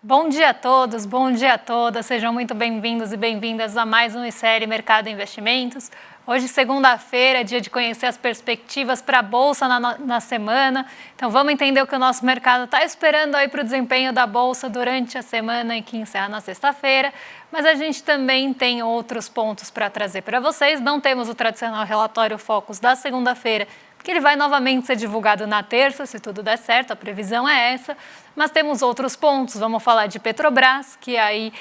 Bom dia a todos, bom dia a todas, sejam muito bem-vindos e bem-vindas a mais um série Mercado e Investimentos. Hoje, segunda-feira, é dia de conhecer as perspectivas para a Bolsa na semana. Então, vamos entender o que o nosso mercado está esperando aí para o desempenho da Bolsa durante a semana e que encerra na sexta-feira. Mas a gente também tem outros pontos para trazer para vocês. Não temos o tradicional relatório Focus da segunda-feira, que ele vai novamente ser divulgado na terça, se tudo der certo, a previsão é essa. Mas temos outros pontos, vamos falar de Petrobras, que aí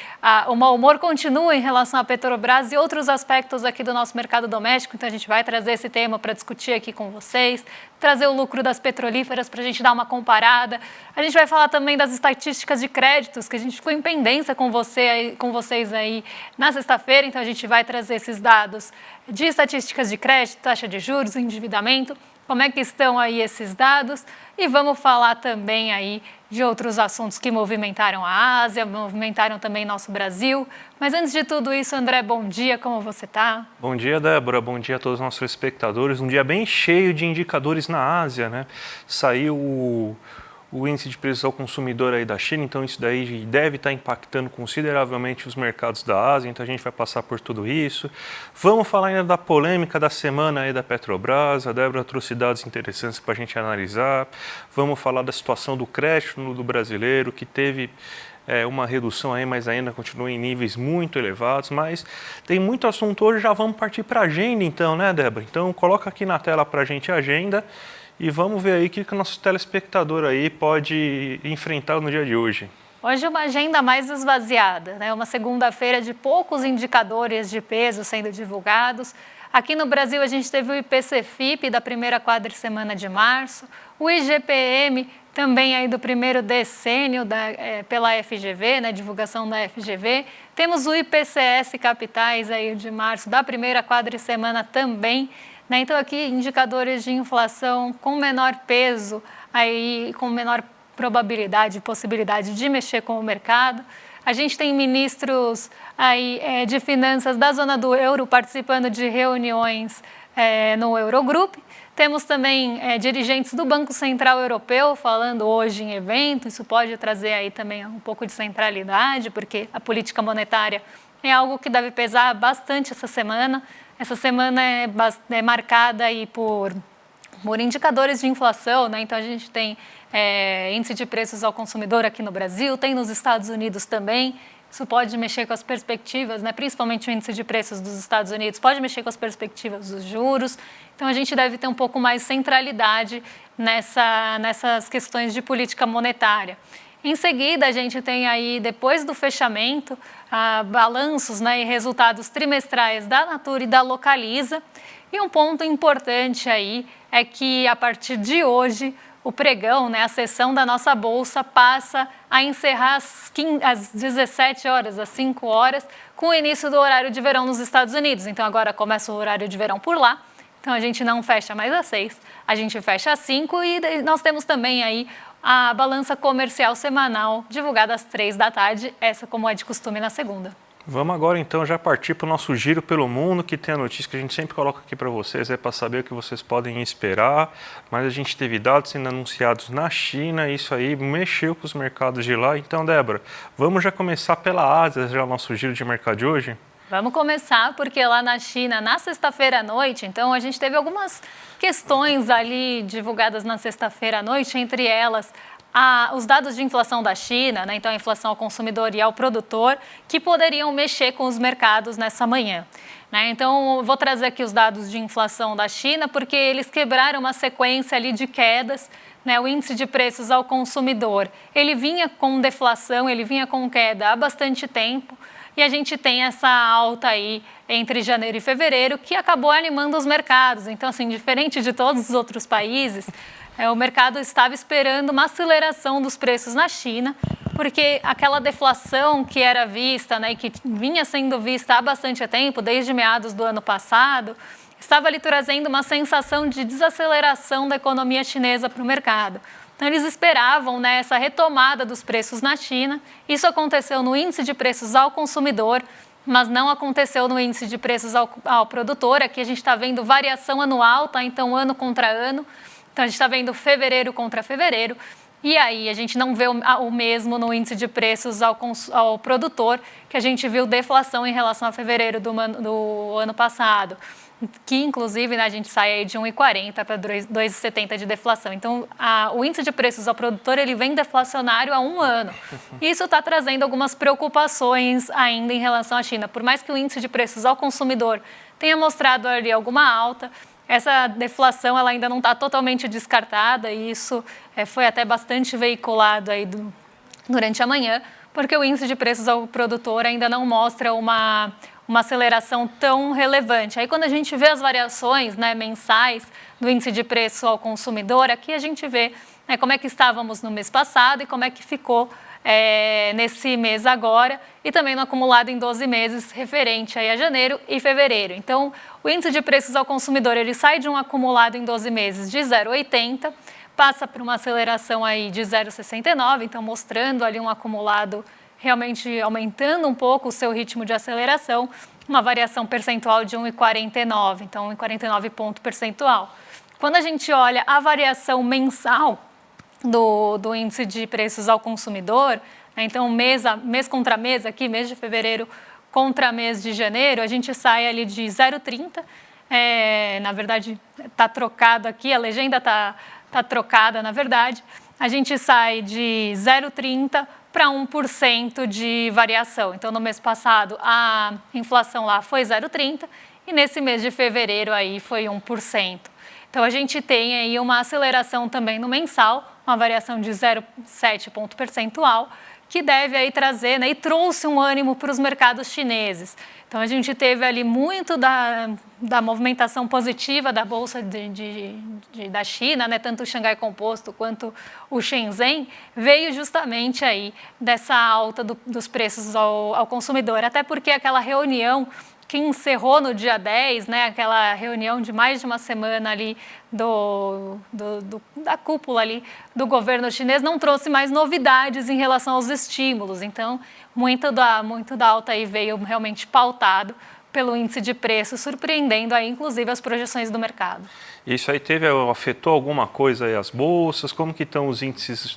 o mau humor continua em relação a Petrobras e outros aspectos aqui do nosso mercado doméstico, então a gente vai trazer esse tema para discutir aqui com vocês, trazer o lucro das petrolíferas para a gente dar uma comparada. A gente vai falar também das estatísticas de créditos, que a gente ficou em pendência com vocês aí na sexta-feira, então a gente vai trazer esses dados de estatísticas de crédito, taxa de juros, endividamento, como é que estão aí esses dados, e vamos falar também aí de outros assuntos que movimentaram a Ásia, movimentaram também nosso Brasil. Mas antes de tudo isso, André, bom dia, como você está? Bom dia, Débora, bom dia a todos os nossos espectadores. Um dia bem cheio de indicadores na Ásia, né? Saiu o índice de preços ao consumidor aí da China, então isso daí deve estar impactando consideravelmente os mercados da Ásia, então a gente vai passar por tudo isso. Vamos falar ainda da polêmica da semana aí da Petrobras, a Débora trouxe dados interessantes para a gente analisar. Vamos falar da situação do crédito do brasileiro, que teve uma redução aí, mas ainda continua em níveis muito elevados, mas tem muito assunto hoje, já vamos partir para a agenda então, né, Débora? Então coloca aqui na tela para a gente a agenda. E vamos ver aí o que o nosso telespectador aí pode enfrentar no dia de hoje. Hoje uma agenda mais esvaziada, né? Uma segunda-feira de poucos indicadores de peso sendo divulgados. Aqui no Brasil a gente teve o IPC-FIP da primeira quadricemana de março, o IGPM também aí do primeiro decênio pela FGV, né, divulgação da FGV. Temos o IPCS Capitais aí de março da primeira quadricemana também. Então, aqui, indicadores de inflação com menor peso, aí, com menor probabilidade e possibilidade de mexer com o mercado. A gente tem ministros aí, de finanças da zona do euro participando de reuniões no Eurogroup. Temos também dirigentes do Banco Central Europeu falando hoje em evento. Isso pode trazer aí também um pouco de centralidade, porque a política monetária é algo que deve pesar bastante essa semana. Essa semana é marcada aí por indicadores de inflação, né? Então a gente tem índice de preços ao consumidor aqui no Brasil, tem nos Estados Unidos também. Isso pode mexer com as perspectivas, né? Principalmente o índice de preços dos Estados Unidos, pode mexer com as perspectivas dos juros. Então a gente deve ter um pouco mais centralidade nessas questões de política monetária. Em seguida, a gente tem aí, depois do fechamento, balanços, né, e resultados trimestrais da Natura e da Localiza. E um ponto importante aí é que, a partir de hoje, o pregão, né, a sessão da nossa Bolsa, passa a encerrar às 17 horas, às 5 horas, com o início do horário de verão nos Estados Unidos. Então, agora começa o horário de verão por lá. Então, a gente não fecha mais às 6, a gente fecha às 5 e nós temos também aí a balança comercial semanal divulgada às 3 da tarde, essa como é de costume na segunda. Vamos agora então já partir para o nosso giro pelo mundo, que tem a notícia que a gente sempre coloca aqui para vocês, para saber o que vocês podem esperar, mas a gente teve dados sendo anunciados na China, e isso aí mexeu com os mercados de lá. Então, Débora, vamos já começar pela Ásia, já o nosso giro de mercado de hoje? Vamos começar porque lá na China, na sexta-feira à noite, então a gente teve algumas questões ali divulgadas na sexta-feira à noite, entre elas os dados de inflação da China, né? Então a inflação ao consumidor e ao produtor, que poderiam mexer com os mercados nessa manhã. Né? Então, eu vou trazer aqui os dados de inflação da China, porque eles quebraram uma sequência ali de quedas. Né, o índice de preços ao consumidor, ele vinha com deflação, ele vinha com queda há bastante tempo, e a gente tem essa alta aí entre janeiro e fevereiro que acabou animando os mercados. Então, assim, diferente de todos os outros países, o mercado estava esperando uma aceleração dos preços na China, porque aquela deflação que era vista, né, e que vinha sendo vista há bastante tempo, desde meados do ano passado, estava ali trazendo uma sensação de desaceleração da economia chinesa para o mercado. Então, eles esperavam, né, essa retomada dos preços na China. Isso aconteceu no índice de preços ao consumidor, mas não aconteceu no índice de preços ao produtor. Aqui a gente está vendo variação anual, tá? Então ano contra ano. Então, a gente está vendo fevereiro contra fevereiro. E aí a gente não vê o mesmo no índice de preços ao produtor, que a gente viu deflação em relação a fevereiro do ano passado, que inclusive, né, a gente sai aí de 1,40 para 2,70 de deflação. Então, o índice de preços ao produtor ele vem deflacionário há um ano. Isso está trazendo algumas preocupações ainda em relação à China. Por mais que o índice de preços ao consumidor tenha mostrado ali alguma alta, essa deflação ela ainda não está totalmente descartada, e isso foi até bastante veiculado aí durante a manhã, porque o índice de preços ao produtor ainda não mostra uma aceleração tão relevante. Aí quando a gente vê as variações, né, mensais do índice de preço ao consumidor, aqui a gente vê, né, como é que estávamos no mês passado e como é que ficou nesse mês agora, e também no acumulado em 12 meses referente aí a janeiro e fevereiro. Então, o índice de preços ao consumidor ele sai de um acumulado em 12 meses de 0,80, passa por uma aceleração aí de 0,69, então mostrando ali um acumulado realmente aumentando um pouco o seu ritmo de aceleração, uma variação percentual de 1,49, então 1,49 ponto percentual. Quando a gente olha a variação mensal do índice de preços ao consumidor, né, então mês contra mês aqui, mês de fevereiro contra mês de janeiro, a gente sai ali de 0,30, na verdade está trocado aqui, a legenda está trocada na verdade, a gente sai de 0,30 para 1% de variação. Então, no mês passado, a inflação lá foi 0,30 e nesse mês de fevereiro aí foi 1%. Então, a gente tem aí uma aceleração também no mensal, uma variação de 0,7 ponto percentual, que deve aí trazer, né, e trouxe um ânimo para os mercados chineses. Então, a gente teve ali muito da movimentação positiva da Bolsa da China, né, tanto o Xangai Composto quanto o Shenzhen, veio justamente aí dessa alta dos preços ao consumidor, até porque aquela reunião que encerrou no dia 10, né, aquela reunião de mais de uma semana ali da cúpula ali do governo chinês não trouxe mais novidades em relação aos estímulos. Então, muito da alta aí veio realmente pautado pelo índice de preço, surpreendendo aí inclusive as projeções do mercado. Isso aí afetou alguma coisa aí as bolsas? Como que estão os índices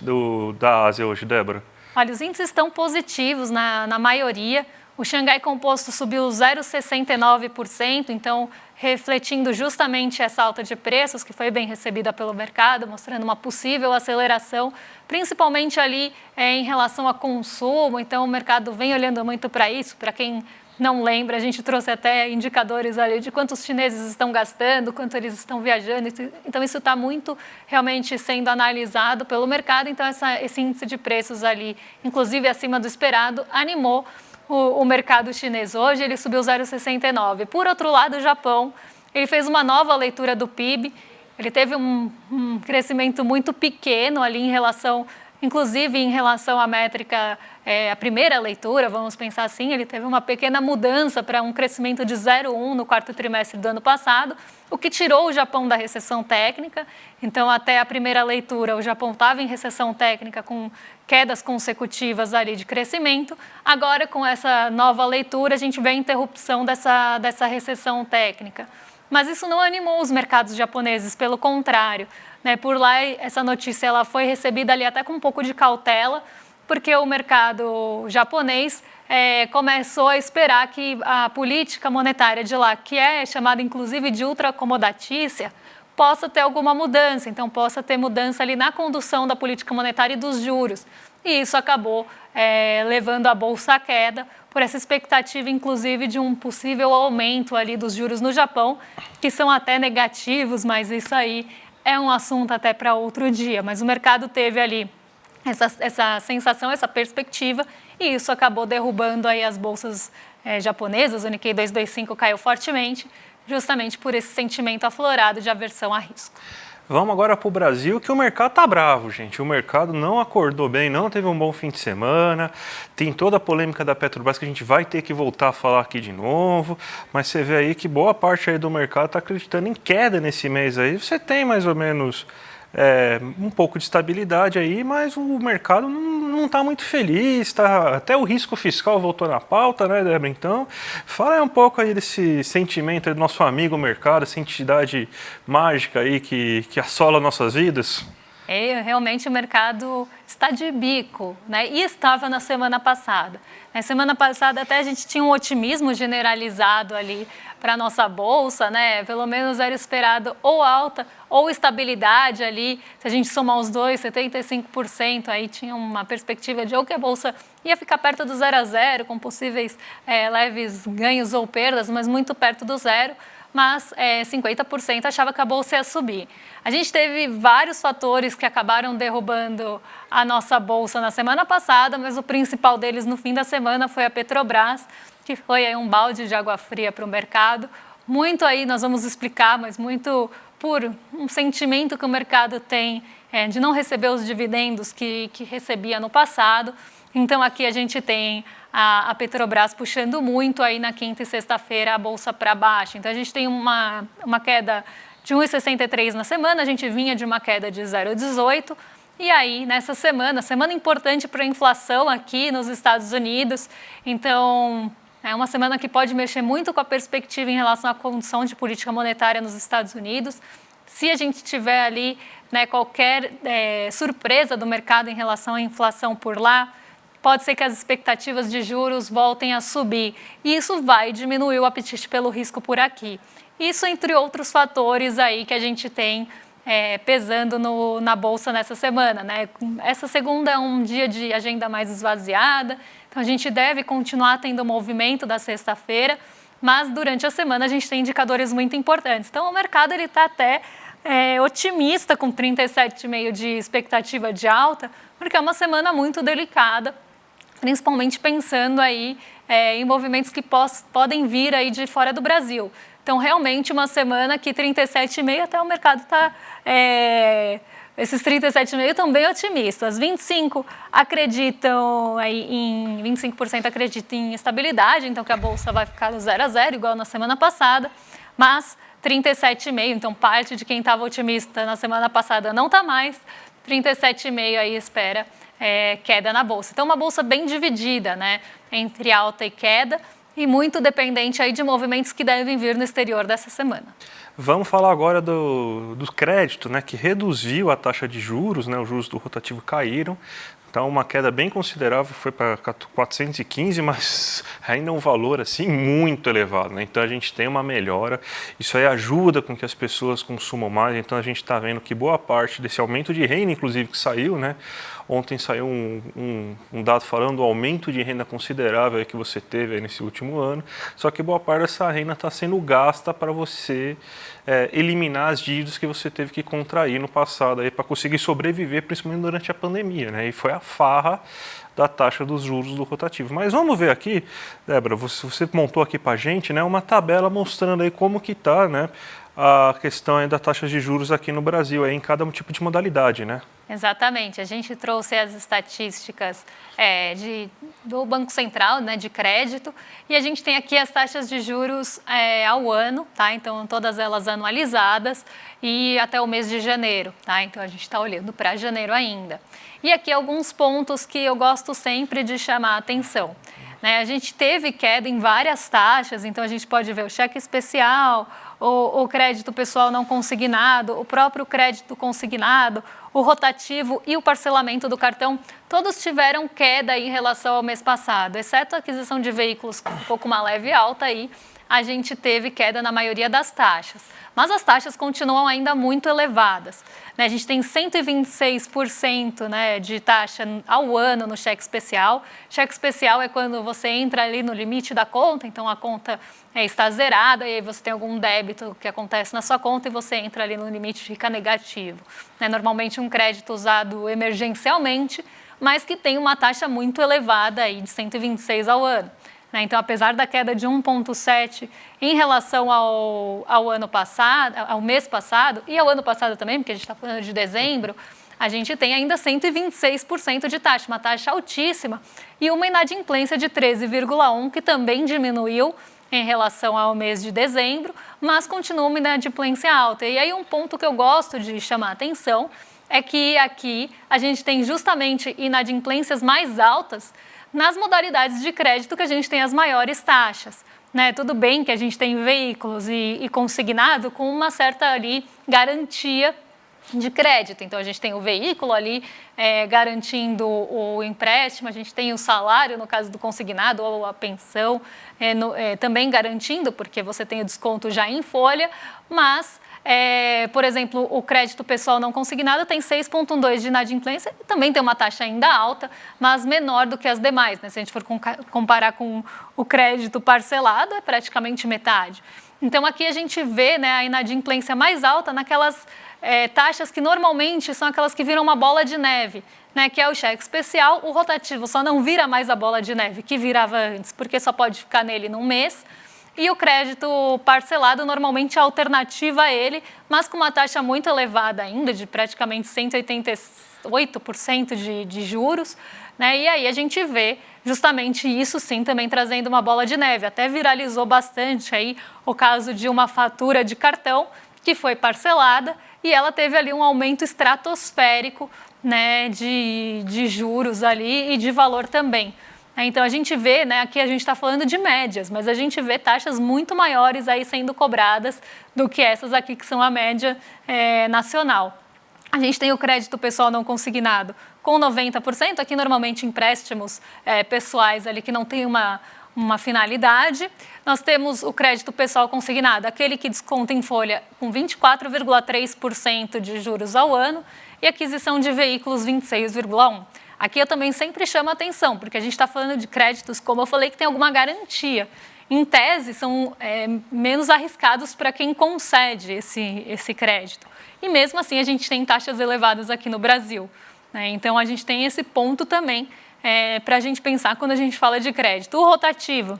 da Ásia hoje, Débora? Olha, os índices estão positivos na maioria. O Xangai Composto subiu 0,69%, então refletindo justamente essa alta de preços que foi bem recebida pelo mercado, mostrando uma possível aceleração, principalmente ali em relação a consumo. Então o mercado vem olhando muito para isso. Para quem não lembra, a gente trouxe até indicadores ali de quanto os chineses estão gastando, quanto eles estão viajando. Então isso está muito realmente sendo analisado pelo mercado. Então esse índice de preços ali, inclusive acima do esperado, animou o mercado chinês hoje, ele subiu 0,69. Por outro lado, o Japão, ele fez uma nova leitura do PIB, ele teve um crescimento muito pequeno ali inclusive em relação à métrica, a primeira leitura, vamos pensar assim, ele teve uma pequena mudança para um crescimento de 0,1 no quarto trimestre do ano passado, o que tirou o Japão da recessão técnica. Então, até a primeira leitura, o Japão estava em recessão técnica com quedas consecutivas ali de crescimento. Agora, com essa nova leitura, a gente vê a interrupção dessa recessão técnica. Mas isso não animou os mercados japoneses, pelo contrário, né? Por lá, essa notícia ela foi recebida ali até com um pouco de cautela, porque o mercado japonês começou a esperar que a política monetária de lá, que é chamada inclusive de ultracomodatícia, possa ter alguma mudança, então possa ter mudança ali na condução da política monetária e dos juros. E isso acabou levando a bolsa à queda, por essa expectativa, inclusive, de um possível aumento ali dos juros no Japão, que são até negativos, mas isso aí é um assunto até para outro dia. Mas o mercado teve ali essa sensação, essa perspectiva, e isso acabou derrubando aí as bolsas japonesas. O Nikkei 225 caiu fortemente, justamente por esse sentimento aflorado de aversão a risco. Vamos agora para o Brasil, que o mercado tá bravo, gente. O mercado não acordou bem, não teve um bom fim de semana. Tem toda a polêmica da Petrobras que a gente vai ter que voltar a falar aqui de novo. Mas você vê aí que boa parte aí do mercado está acreditando em queda nesse mês aí. Você tem mais ou menos um pouco de estabilidade aí, mas o mercado não está muito feliz. Até o risco fiscal voltou na pauta, né, Débora? Então, fala aí um pouco aí desse sentimento aí do nosso amigo mercado, essa entidade mágica aí que assola nossas vidas. Realmente o mercado está de bico, né? E estava na semana passada. Na semana passada até a gente tinha um otimismo generalizado ali para a nossa bolsa, né? Pelo menos era esperado ou alta ou estabilidade ali. Se a gente somar os dois, 75%, aí tinha uma perspectiva de ou que a bolsa ia ficar perto do 0 a 0, com possíveis leves ganhos ou perdas, mas muito perto do zero. Mas 50% achava que a bolsa ia subir. A gente teve vários fatores que acabaram derrubando a nossa bolsa na semana passada, mas o principal deles no fim da semana foi a Petrobras, que foi aí um balde de água fria para o mercado. Muito aí, nós vamos explicar, mas muito por um sentimento que o mercado tem de não receber os dividendos que recebia no passado. Então aqui a gente tem a Petrobras puxando muito aí na quinta e sexta-feira a bolsa para baixo. Então a gente tem uma queda de 1,63 na semana, a gente vinha de uma queda de 0,18. E aí, nessa semana importante para a inflação aqui nos Estados Unidos. Então, é uma semana que pode mexer muito com a perspectiva em relação à condição de política monetária nos Estados Unidos. Se a gente tiver ali qualquer surpresa do mercado em relação à inflação por lá, pode ser que as expectativas de juros voltem a subir. E isso vai diminuir o apetite pelo risco por aqui. Isso entre outros fatores aí que a gente tem pesando na Bolsa nessa semana, né? Essa segunda é um dia de agenda mais esvaziada, então a gente deve continuar tendo movimento da sexta-feira, mas durante a semana a gente tem indicadores muito importantes. Então o mercado está até otimista com 37,5 de expectativa de alta, porque é uma semana muito delicada, principalmente pensando aí em movimentos que podem vir aí de fora do Brasil. Então, realmente, uma semana que 37,5 até o mercado está... esses 37,5 estão bem otimistas. 25% acreditam em estabilidade, então que a Bolsa vai ficar no 0 a 0, igual na semana passada, mas 37,5%, então parte de quem estava otimista na semana passada não está mais, 37,5% aí espera queda na Bolsa. Então, uma Bolsa bem dividida, né, entre alta e queda, e muito dependente aí de movimentos que devem vir no exterior dessa semana. Vamos falar agora do crédito, né, que reduziu a taxa de juros, né, os juros do rotativo caíram. Então, uma queda bem considerável, foi para 415, mas ainda é um valor assim muito elevado, né? Então, a gente tem uma melhora, isso aí ajuda com que as pessoas consumam mais. Então, a gente está vendo que boa parte desse aumento de renda, inclusive, que saiu, né? Ontem saiu um dado falando do aumento de renda considerável que você teve aí nesse último ano, só que boa parte dessa renda está sendo gasta para você eliminar as dívidas que você teve que contrair no passado para conseguir sobreviver, principalmente durante a pandemia, né? E foi a farra da taxa dos juros do rotativo. Mas vamos ver aqui, Débora, você montou aqui para a gente, né, uma tabela mostrando aí como que está, né, a questão aí da taxa de juros aqui no Brasil, aí em cada tipo de modalidade, né? Exatamente. A gente trouxe as estatísticas do Banco Central, né, de crédito, e a gente tem aqui as taxas de juros ao ano, tá? Então, todas elas anualizadas e até o mês de janeiro, tá? Então, a gente está olhando para janeiro ainda. E aqui alguns pontos que eu gosto sempre de chamar a atenção. A gente teve queda em várias taxas, então a gente pode ver o cheque especial, o crédito pessoal não consignado, o próprio crédito consignado, o rotativo e o parcelamento do cartão, todos tiveram queda em relação ao mês passado, exceto a aquisição de veículos com um pouco uma leve alta aí, a gente teve queda na maioria das taxas. Mas as taxas continuam ainda muito elevadas. A gente tem 126%, né, de taxa ao ano no cheque especial. Cheque especial é quando você entra ali no limite da conta, então a conta está zerada e aí você tem algum débito que acontece na sua conta e você entra ali no limite e fica negativo. Normalmente um crédito usado emergencialmente, mas que tem uma taxa muito elevada aí de 126 ao ano. Então, apesar da queda de 1,7 em relação ao ano passado, ao mês passado e ao ano passado também, porque a gente está falando de dezembro, a gente tem ainda 126% de taxa, uma taxa altíssima, e uma inadimplência de 13,1, que também diminuiu em relação ao mês de dezembro, mas continua uma inadimplência alta. E aí um ponto que eu gosto de chamar a atenção é que aqui a gente tem justamente inadimplências mais altas nas modalidades de crédito que a gente tem as maiores taxas. Tudo bem que a gente tem veículos e consignado com uma certa ali garantia de crédito. Então, a gente tem o veículo ali garantindo o empréstimo, a gente tem o salário, no caso do consignado, ou a pensão, também garantindo, porque você tem o desconto já em folha, mas, por exemplo, o crédito pessoal não consignado tem 6,12 de inadimplência e também tem uma taxa ainda alta, mas menor do que as demais, né? Se a gente for comparar com o crédito parcelado, é praticamente metade. Então, aqui a gente vê, né, a inadimplência mais alta naquelas taxas que normalmente são aquelas que viram uma bola de neve, né, que é o cheque especial. O rotativo só não vira mais a bola de neve que virava antes, porque só pode ficar nele num mês. E o crédito parcelado, normalmente, é alternativa a ele, mas com uma taxa muito elevada ainda, de praticamente 188% de juros. Né? E aí a gente vê justamente isso, sim, também trazendo uma bola de neve. Até viralizou bastante aí o caso de uma fatura de cartão que foi parcelada e ela teve ali um aumento estratosférico, né, de juros ali e de valor também. Então, a gente vê, né, aqui a gente está falando de médias, mas a gente vê taxas muito maiores aí sendo cobradas do que essas aqui que são a média nacional. A gente tem o crédito pessoal não consignado com 90%, aqui normalmente empréstimos pessoais ali que não tem uma finalidade. Nós temos o crédito pessoal consignado, aquele que desconta em folha com 24,3% de juros ao ano e aquisição de veículos 26,1%. Aqui eu também sempre chamo a atenção, porque a gente está falando de créditos, como eu falei, que tem alguma garantia. Em tese, são menos arriscados para quem concede esse crédito. E mesmo assim, a gente tem taxas elevadas aqui no Brasil. Né? Então, a gente tem esse ponto também para a gente pensar quando a gente fala de crédito. O rotativo,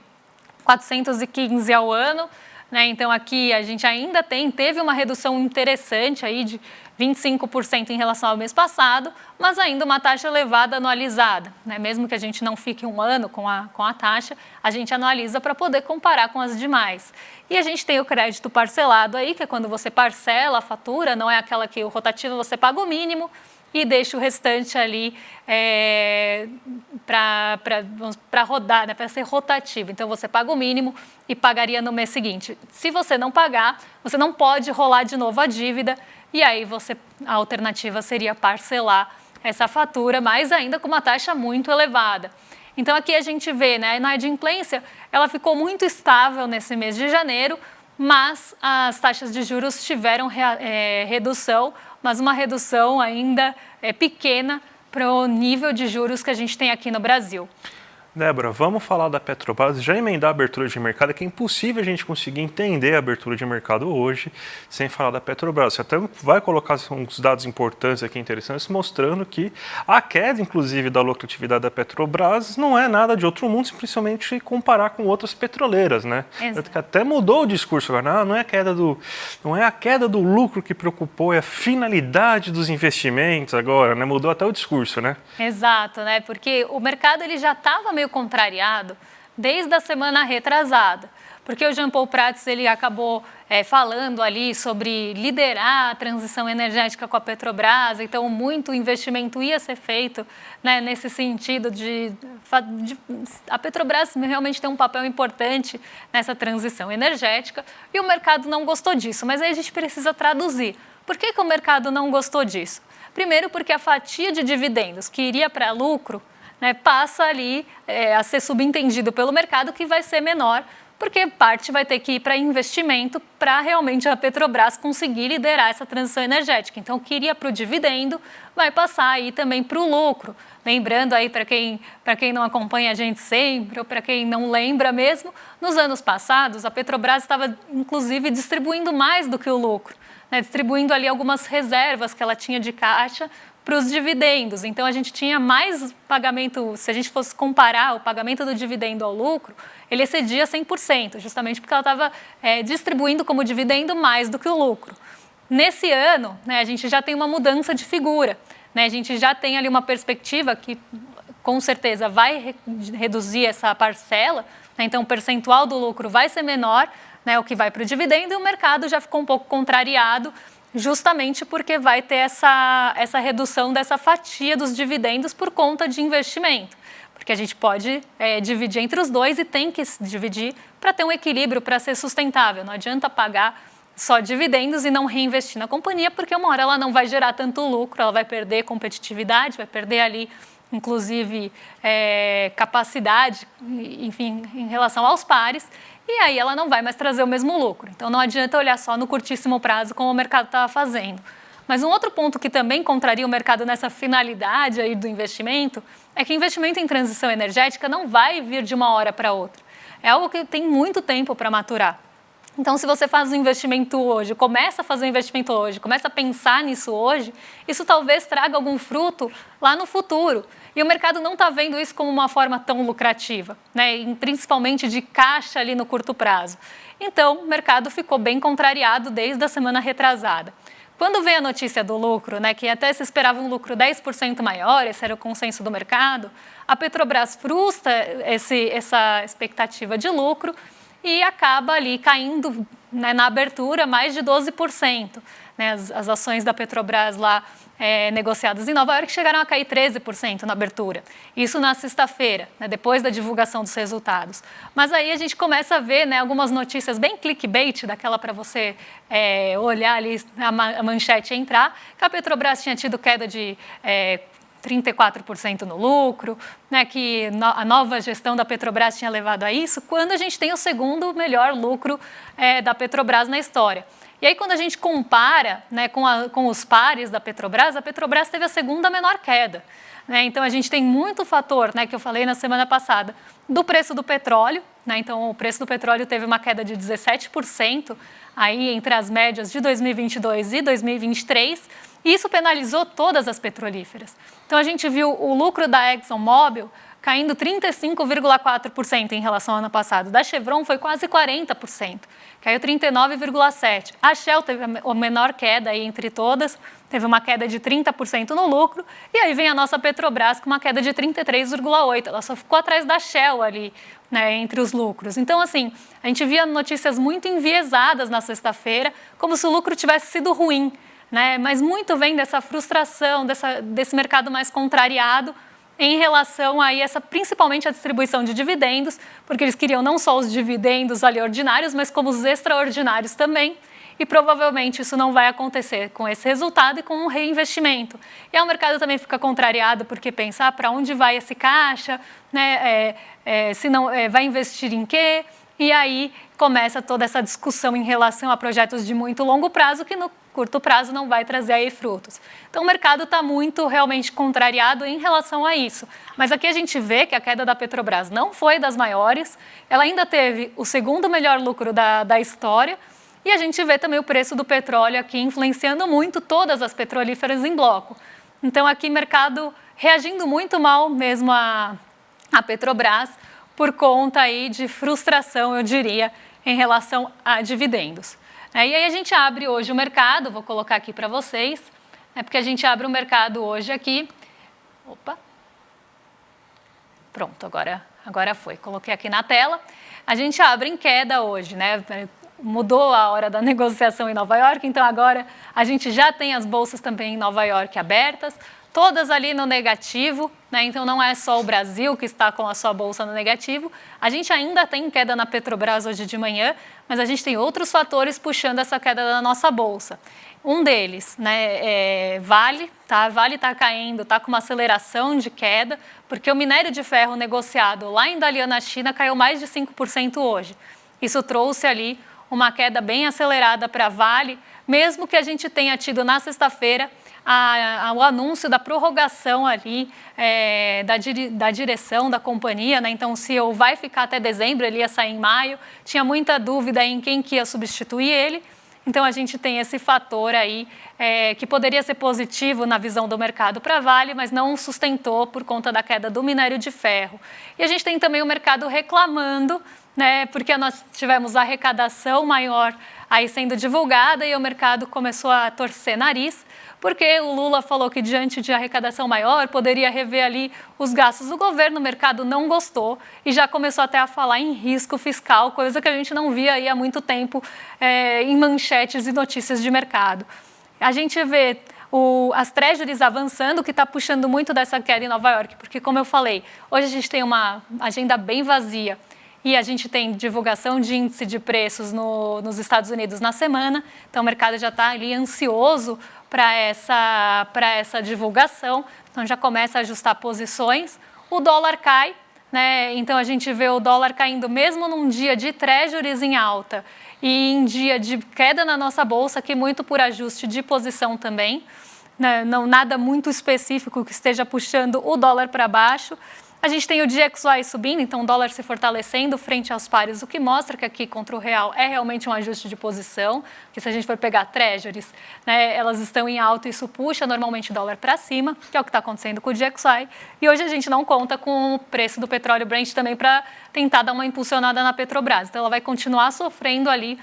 415 ao ano. Né? Então, aqui a gente ainda teve uma redução interessante aí de 25% em relação ao mês passado, mas ainda uma taxa elevada anualizada. Né? Mesmo que a gente não fique um ano com a taxa, a gente anualiza para poder comparar com as demais. E a gente tem o crédito parcelado aí, que é quando você parcela a fatura, não é aquela que o rotativo você paga o mínimo e deixa o restante ali para rodar, né, para ser rotativo. Então, você paga o mínimo e pagaria no mês seguinte. Se você não pagar, você não pode rolar de novo a dívida e aí a alternativa seria parcelar essa fatura, mas ainda com uma taxa muito elevada. Então, aqui a gente vê, né, a inadimplência, ela ficou muito estável nesse mês de janeiro, mas as taxas de juros tiveram redução, mas uma redução ainda pequena para o nível de juros que a gente tem aqui no Brasil. Débora, vamos falar da Petrobras, já emendar a abertura de mercado, que é impossível a gente conseguir entender a abertura de mercado hoje sem falar da Petrobras. Você até vai colocar uns dados importantes aqui, interessantes, mostrando que a queda, inclusive, da lucratividade da Petrobras não é nada de outro mundo, principalmente comparar com outras petroleiras, né? Até mudou o discurso agora, não é a queda do lucro que preocupou, é a finalidade dos investimentos agora, né? Mudou até o discurso, né? Exato, né? Porque o mercado ele já estava meio contrariado desde a semana retrasada, porque o Jean Paul Prats ele acabou falando ali sobre liderar a transição energética com a Petrobras, então muito investimento ia ser feito, né, nesse sentido de a Petrobras realmente tem um papel importante nessa transição energética e o mercado não gostou disso, mas aí a gente precisa traduzir. Por que o mercado não gostou disso? Primeiro porque a fatia de dividendos que iria para lucro, né, passa ali a ser subentendido pelo mercado que vai ser menor, porque parte vai ter que ir para investimento para realmente a Petrobras conseguir liderar essa transição energética. Então, o que iria para o dividendo vai passar aí também para o lucro. Lembrando aí para quem não acompanha a gente sempre, ou para quem não lembra mesmo, nos anos passados a Petrobras estava inclusive distribuindo mais do que o lucro, né, distribuindo ali algumas reservas que ela tinha de caixa para os dividendos. Então, a gente tinha mais pagamento, se a gente fosse comparar o pagamento do dividendo ao lucro, ele excedia 100%, justamente porque ela estava distribuindo como dividendo mais do que o lucro. Nesse ano, né, a gente já tem uma mudança de figura, né, a gente já tem ali uma perspectiva que, com certeza, vai reduzir essa parcela, né, então o percentual do lucro vai ser menor, né, o que vai para o dividendo, e o mercado já ficou um pouco contrariado, justamente porque vai ter essa redução dessa fatia dos dividendos por conta de investimento. Porque a gente pode dividir entre os dois e tem que dividir para ter um equilíbrio, para ser sustentável. Não adianta pagar só dividendos e não reinvestir na companhia, porque uma hora ela não vai gerar tanto lucro, ela vai perder competitividade, vai perder ali, inclusive, capacidade, enfim, em relação aos pares, e aí ela não vai mais trazer o mesmo lucro. Então não adianta olhar só no curtíssimo prazo como o mercado estava fazendo. Mas um outro ponto que também contraria o mercado nessa finalidade aí do investimento é que investimento em transição energética não vai vir de uma hora para outra. É algo que tem muito tempo para maturar. Então, se você faz um investimento hoje, começa a fazer um investimento hoje, começa a pensar nisso hoje, isso talvez traga algum fruto lá no futuro. E o mercado não está vendo isso como uma forma tão lucrativa, né? E principalmente de caixa ali no curto prazo. Então, o mercado ficou bem contrariado desde a semana retrasada. Quando veio a notícia do lucro, né, que até se esperava um lucro 10% maior, esse era o consenso do mercado, a Petrobras frustra essa expectativa de lucro e acaba ali caindo, né, na abertura mais de 12%. Né, as ações da Petrobras lá negociadas em Nova York chegaram a cair 13% na abertura. Isso na sexta-feira, né, depois da divulgação dos resultados. Mas aí a gente começa a ver, né, algumas notícias bem clickbait, daquela para você olhar ali a manchete e entrar, que a Petrobras tinha tido queda de 34% no lucro, né, que a nova gestão da Petrobras tinha levado a isso, quando a gente tem o segundo melhor lucro da Petrobras na história. E aí, quando a gente compara, né, com os pares da Petrobras, a Petrobras teve a segunda menor queda. Né? Então, a gente tem muito fator, né, que eu falei na semana passada, do preço do petróleo. Né? Então, o preço do petróleo teve uma queda de 17% aí entre as médias de 2022 e 2023, e isso penalizou todas as petrolíferas. Então, a gente viu o lucro da ExxonMobil caindo 35,4% em relação ao ano passado. Da Chevron foi quase 40%, caiu 39,7%. A Shell teve a menor queda aí entre todas, teve uma queda de 30% no lucro, e aí vem a nossa Petrobras com uma queda de 33,8%. Ela só ficou atrás da Shell ali, né, entre os lucros. Então, assim, a gente via notícias muito enviesadas na sexta-feira, como se o lucro tivesse sido ruim, né? Mas muito vem dessa frustração, desse mercado mais contrariado, em relação a principalmente a distribuição de dividendos, porque eles queriam não só os dividendos ali ordinários, mas como os extraordinários também, e provavelmente isso não vai acontecer com esse resultado e com um reinvestimento. E aí o mercado também fica contrariado porque pensar para onde vai esse caixa, né, se não vai investir em quê, e aí começa toda essa discussão em relação a projetos de muito longo prazo que no curto prazo não vai trazer aí frutos. Então o mercado está muito realmente contrariado em relação a isso. Mas aqui a gente vê que a queda da Petrobras não foi das maiores, ela ainda teve o segundo melhor lucro da história, e a gente vê também o preço do petróleo aqui influenciando muito todas as petrolíferas em bloco. Então aqui mercado reagindo muito mal mesmo a Petrobras, por conta aí de frustração, eu diria, em relação a dividendos. E aí a gente abre hoje o mercado, vou colocar aqui para vocês, porque a gente abre o mercado hoje aqui. Opa! Pronto, agora foi. Coloquei aqui na tela. A gente abre em queda hoje, né? Mudou a hora da negociação em Nova York, então agora a gente já tem as bolsas também em Nova York abertas, todas ali no negativo, né? Então não é só o Brasil que está com a sua bolsa no negativo. A gente ainda tem queda na Petrobras hoje de manhã, mas a gente tem outros fatores puxando essa queda da nossa bolsa. Um deles, né, Vale, tá? Vale está caindo, está com uma aceleração de queda, porque o minério de ferro negociado lá em Dalian, na China, caiu mais de 5% hoje. Isso trouxe ali uma queda bem acelerada para Vale, mesmo que a gente tenha tido na sexta-feira o anúncio da prorrogação ali da direção da companhia, né? Então o CEO vai ficar até dezembro, ele ia sair em maio, tinha muita dúvida em quem que ia substituir ele, então a gente tem esse fator aí que poderia ser positivo na visão do mercado para Vale, mas não sustentou por conta da queda do minério de ferro. E a gente tem também o mercado reclamando, né, porque nós tivemos a arrecadação maior aí sendo divulgada e o mercado começou a torcer nariz, porque o Lula falou que diante de arrecadação maior poderia rever ali os gastos do governo, o mercado não gostou e já começou até a falar em risco fiscal, coisa que a gente não via aí há muito tempo em manchetes e notícias de mercado. A gente vê as treasuries avançando, que está puxando muito dessa queda em Nova York, porque como eu falei, hoje a gente tem uma agenda bem vazia e a gente tem divulgação de índice de preços nos Estados Unidos na semana, então o mercado já está ali ansioso para essa divulgação, então já começa a ajustar posições. O dólar cai, né? Então a gente vê o dólar caindo mesmo num dia de treasuries em alta e em dia de queda na nossa bolsa, que muito por ajuste de posição também, né? Não nada muito específico que esteja puxando o dólar para baixo. A gente tem o DXY subindo, então o dólar se fortalecendo frente aos pares, o que mostra que aqui contra o real é realmente um ajuste de posição, que se a gente for pegar treasuries, né, elas estão em alta e isso puxa normalmente o dólar para cima, que é o que está acontecendo com o DXY. E hoje a gente não conta com o preço do petróleo Brent também para tentar dar uma impulsionada na Petrobras. Então ela vai continuar sofrendo ali,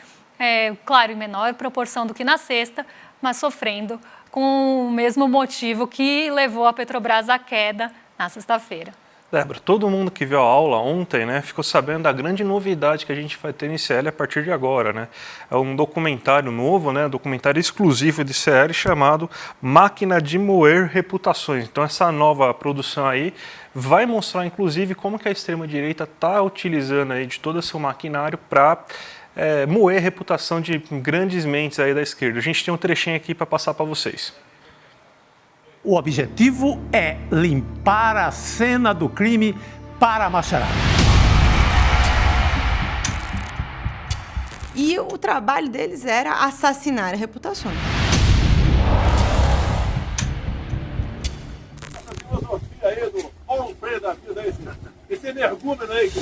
claro, em menor proporção do que na sexta, mas sofrendo com o mesmo motivo que levou a Petrobras à queda na sexta-feira. Débora, todo mundo que viu a aula ontem, né, ficou sabendo da grande novidade que a gente vai ter no ICL a partir de agora, né? É um documentário novo, né, documentário exclusivo de ICL chamado Máquina de Moer Reputações. Então essa nova produção aí vai mostrar, inclusive, como que a extrema-direita está utilizando aí de todo o seu maquinário para moer a reputação de grandes mentes aí da esquerda. A gente tem um trechinho aqui para passar para vocês. O objetivo é limpar a cena do crime para a macharada. E o trabalho deles era assassinar a reputação. Essa filosofia aí do Paulo Freire da vida, esse energúmeno aí que...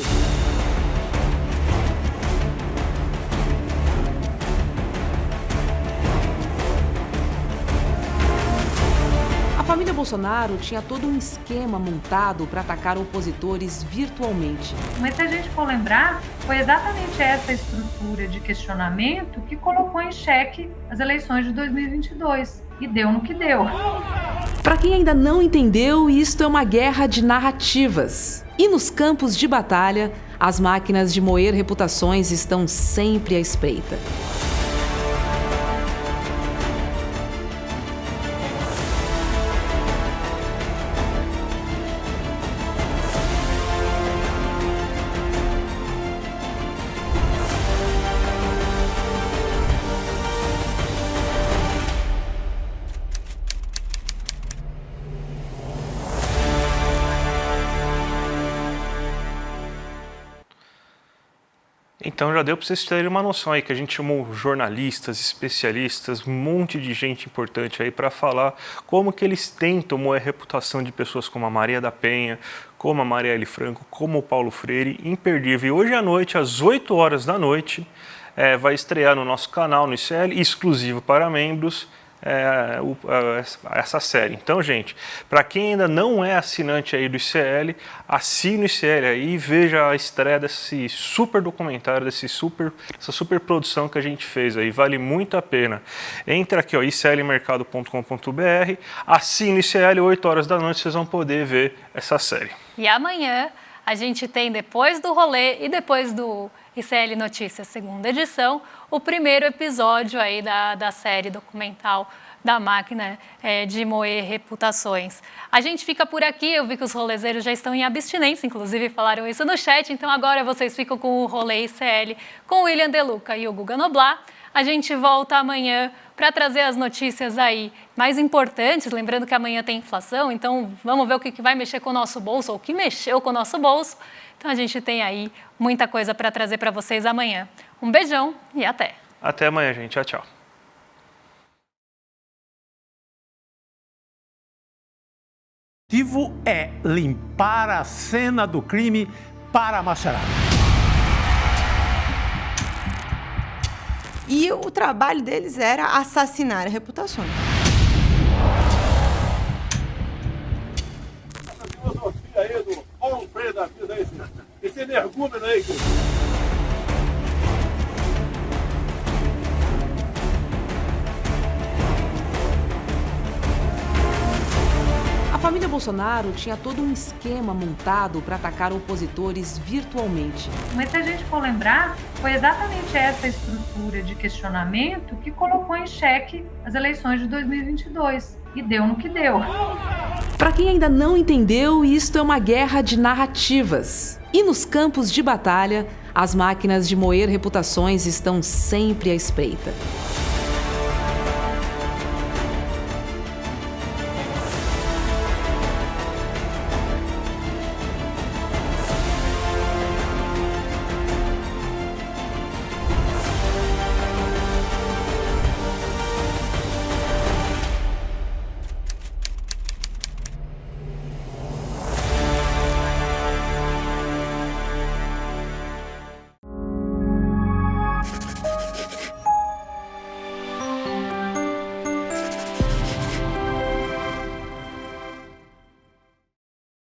A família Bolsonaro tinha todo um esquema montado para atacar opositores virtualmente. Mas se a gente for lembrar, foi exatamente essa estrutura de questionamento que colocou em xeque as eleições de 2022 e deu no que deu. Para quem ainda não entendeu, isto é uma guerra de narrativas. E nos campos de batalha, as máquinas de moer reputações estão sempre à espreita. Então já deu para vocês terem uma noção aí que a gente chamou jornalistas, especialistas, um monte de gente importante aí para falar como que eles tentam moer a reputação de pessoas como a Maria da Penha, como a Marielle Franco, como o Paulo Freire, imperdível. E hoje à noite, às 8 horas da noite, vai estrear no nosso canal, no ICL, exclusivo para membros, essa série. Então, gente, para quem ainda não é assinante aí do ICL, assine o ICL aí e veja a estreia desse super documentário, essa super produção que a gente fez aí, vale muito a pena. Entra aqui, ó, iclmercado.com.br, assine o ICL, 8 horas da noite, vocês vão poder ver essa série. E amanhã a gente tem, depois do rolê e depois do ICL Notícias, segunda edição, o primeiro episódio aí da série documental da máquina de moer reputações. A gente fica por aqui, eu vi que os rolezeiros já estão em abstinência, inclusive falaram isso no chat, então agora vocês ficam com o rolê ICL, com o William De Luca e o Guga Noblar. A gente volta amanhã para trazer as notícias aí mais importantes, lembrando que amanhã tem inflação, então vamos ver o que vai mexer com o nosso bolso, ou o que mexeu com o nosso bolso. Então a gente tem aí muita coisa para trazer para vocês amanhã. Um beijão e até! Até amanhã, gente. Tchau, tchau. O objetivo é limpar a cena do crime para a macharada. E o trabalho deles era assassinar a reputação. Essa filosofia aí do Paulo Freire da vida, esse energúmeno aí que... A família Bolsonaro tinha todo um esquema montado para atacar opositores virtualmente. Mas se a gente for lembrar, foi exatamente essa estrutura de questionamento que colocou em xeque as eleições de 2022 e deu no que deu. Para quem ainda não entendeu, isto é uma guerra de narrativas. E nos campos de batalha, as máquinas de moer reputações estão sempre à espreita.